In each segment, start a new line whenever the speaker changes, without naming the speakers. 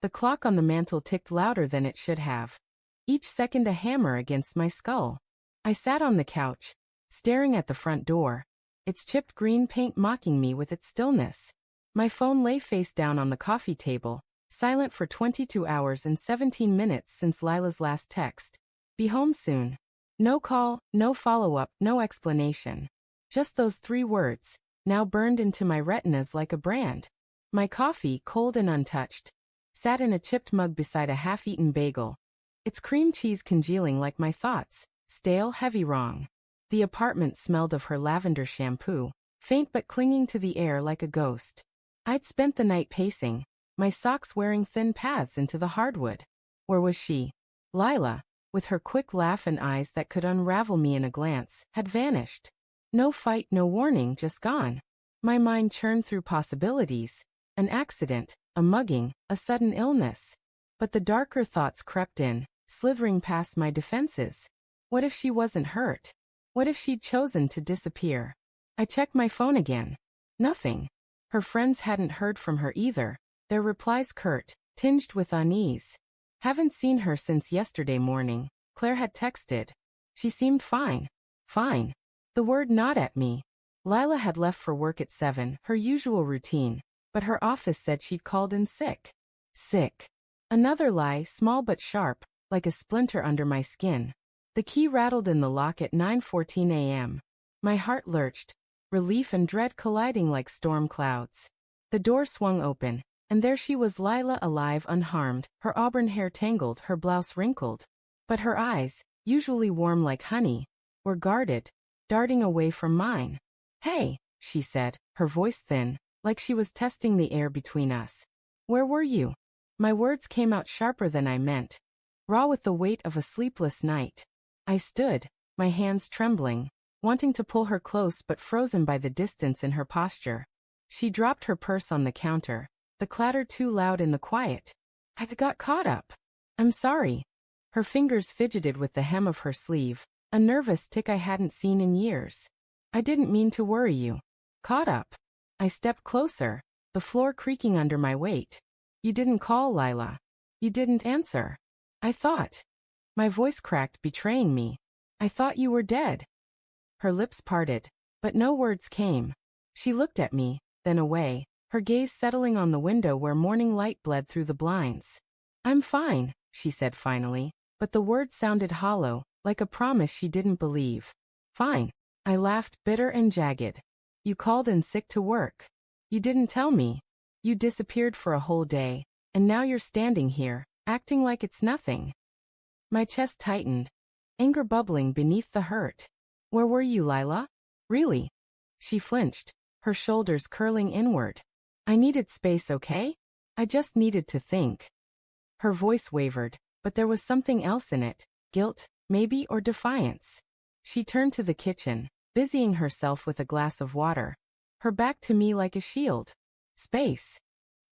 The clock on the mantel ticked louder than it should have. Each second a hammer against my skull. I sat on the couch, staring at the front door, its chipped green paint mocking me with its stillness. My phone lay face down on the coffee table, silent for 22 hours and 17 minutes since Lila's last text. Be home soon. No call, no follow-up, no explanation. Just those 3 words, now burned into my retinas like a brand. My coffee, cold and untouched, sat in a chipped mug beside a half-eaten bagel. Its cream cheese congealing like my thoughts, stale, heavy, wrong. The apartment smelled of her lavender shampoo, faint but clinging to the air like a ghost. I'd spent the night pacing, my socks wearing thin paths into the hardwood. Where was she? Lila, with her quick laugh and eyes that could unravel me in a glance, had vanished. No fight, no warning, just gone. My mind churned through possibilities. An accident, a mugging, a sudden illness. But the darker thoughts crept in, slithering past my defenses. What if she wasn't hurt? What if she'd chosen to disappear? I checked my phone again. Nothing. Her friends hadn't heard from her either, their replies curt, tinged with unease. Haven't seen her since yesterday morning, Claire had texted. She seemed fine. Fine. The word gnawed at me. Lila had left for work at 7, her usual routine, but her office said she'd called in sick. Sick. Another lie, small but sharp, like a splinter under my skin. The key rattled in the lock at 9:14 a.m. My heart lurched, relief and dread colliding like storm clouds. The door swung open, and there she was, Lila, alive, unharmed, her auburn hair tangled, her blouse wrinkled. But her eyes, usually warm like honey, were guarded, darting away from mine. Hey, she said, her voice thin, like she was testing the air between us. Where were you? My words came out sharper than I meant, raw with the weight of a sleepless night. I stood, my hands trembling, wanting to pull her close but frozen by the distance in her posture. She dropped her purse on the counter, the clatter too loud in the quiet. I'd got caught up. I'm sorry. Her fingers fidgeted with the hem of her sleeve, a nervous tick I hadn't seen in years. I didn't mean to worry you. Caught up. I stepped closer, the floor creaking under my weight. You didn't call, Lila. You didn't answer. I thought. My voice cracked, betraying me. I thought you were dead. Her lips parted, but no words came. She looked at me, then away, her gaze settling on the window where morning light bled through the blinds. I'm fine, she said finally, but the words sounded hollow, like a promise she didn't believe. Fine. I laughed, bitter and jagged. You called in sick to work. You didn't tell me. You disappeared for a whole day, and now you're standing here, acting like it's nothing. My chest tightened, anger bubbling beneath the hurt. Where were you, Lila? Really? She flinched, her shoulders curling inward. I needed space, okay? I just needed to think. Her voice wavered, but there was something else in it, guilt, maybe, or defiance. She turned to the kitchen, busying herself with a glass of water, her back to me like a shield. Space.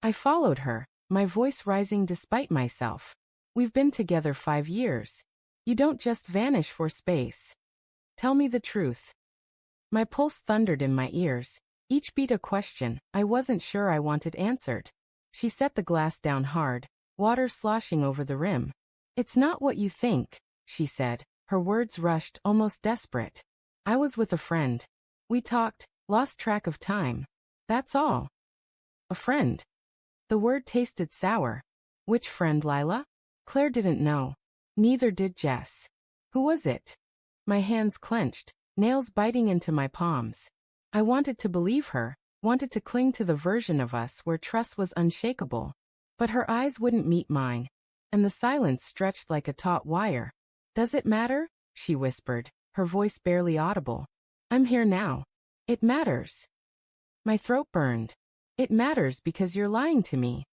I followed her, my voice rising despite myself. We've been together 5 years. You don't just vanish for space. Tell me the truth. My pulse thundered in my ears, each beat a question I wasn't sure I wanted answered. She set the glass down hard, water sloshing over the rim. It's not what you think, she said, her words rushed, almost desperate. I was with a friend. We talked, lost track of time. That's all. A friend. The word tasted sour. Which friend, Lila? Claire didn't know. Neither did Jess. Who was it? My hands clenched, nails biting into my palms. I wanted to believe her, wanted to cling to the version of us where trust was unshakable. But her eyes wouldn't meet mine, and the silence stretched like a taut wire. Does it matter? She whispered, her voice barely audible. I'm here now. It matters. My throat burned. It matters because you're lying to me.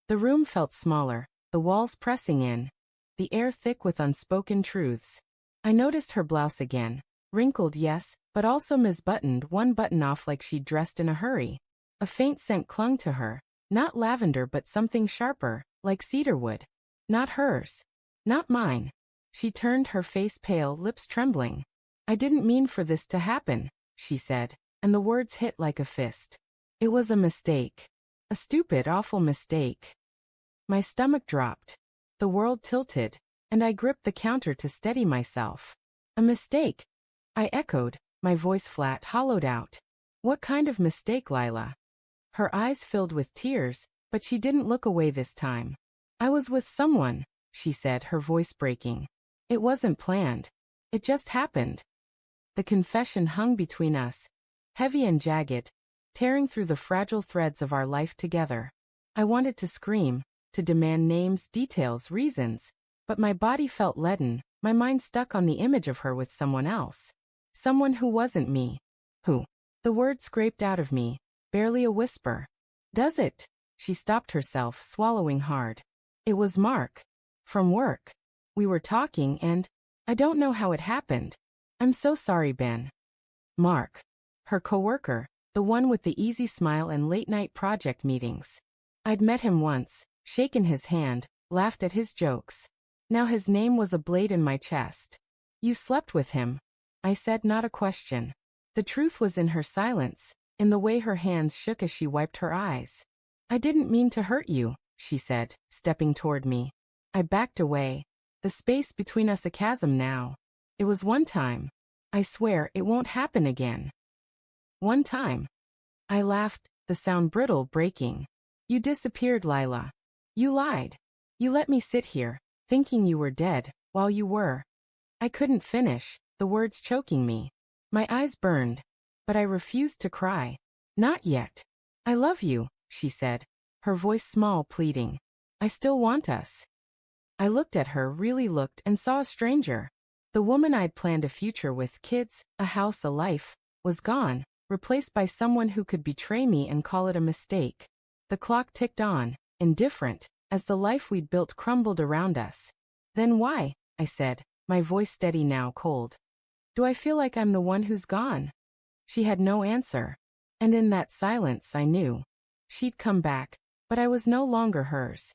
The room felt smaller, the walls pressing in, the air thick with unspoken truths. I noticed her blouse again, wrinkled, yes, but also misbuttoned, one button off like she'd dressed in a hurry. A faint scent clung to her, not lavender but something sharper, like cedarwood. Not hers. Not mine. She turned, her face pale, lips trembling. I didn't mean for this to happen, she said, and the words hit like a fist. It was a mistake. A stupid, awful mistake. My stomach dropped. The world tilted, and I gripped the counter to steady myself. A mistake, I echoed, my voice flat, hollowed out. What kind of mistake, Lila? Her eyes filled with tears, but she didn't look away this time. I was with someone, she said, her voice breaking. It wasn't planned. It just happened. The confession hung between us, heavy and jagged, tearing through the fragile threads of our life together. I wanted to scream, to demand names, details, reasons, but my body felt leaden, my mind stuck on the image of her with someone else. Someone who wasn't me. Who? The word scraped out of me, barely a whisper. Does it? She stopped herself, swallowing hard. It was Mark. From work. We were talking and I don't know how it happened. I'm so sorry, Ben. Mark. Her coworker, the one with the easy smile and late-night project meetings. I'd met him once, shaken his hand, laughed at his jokes. Now his name was a blade in my chest. You slept with him, I said, not a question. The truth was in her silence, in the way her hands shook as she wiped her eyes. I didn't mean to hurt you, she said, stepping toward me. I backed away, the space between us a chasm now. It was one time. I swear it won't happen again. One time. I laughed, the sound brittle, breaking. You disappeared, Lila. You lied. You let me sit here, thinking you were dead, while you were. I couldn't finish, the words choking me. My eyes burned, but I refused to cry. Not yet. I love you, she said, her voice small, pleading. I still want us. I looked at her, really looked, and saw a stranger. The woman I'd planned a future with, kids, a house, a life, was gone, replaced by someone who could betray me and call it a mistake. The clock ticked on, indifferent, as the life we'd built crumbled around us. Then why? I said, my voice steady now, cold. Do I feel like I'm the one who's gone? She had no answer. And in that silence I knew. She'd come back, but I was no longer hers.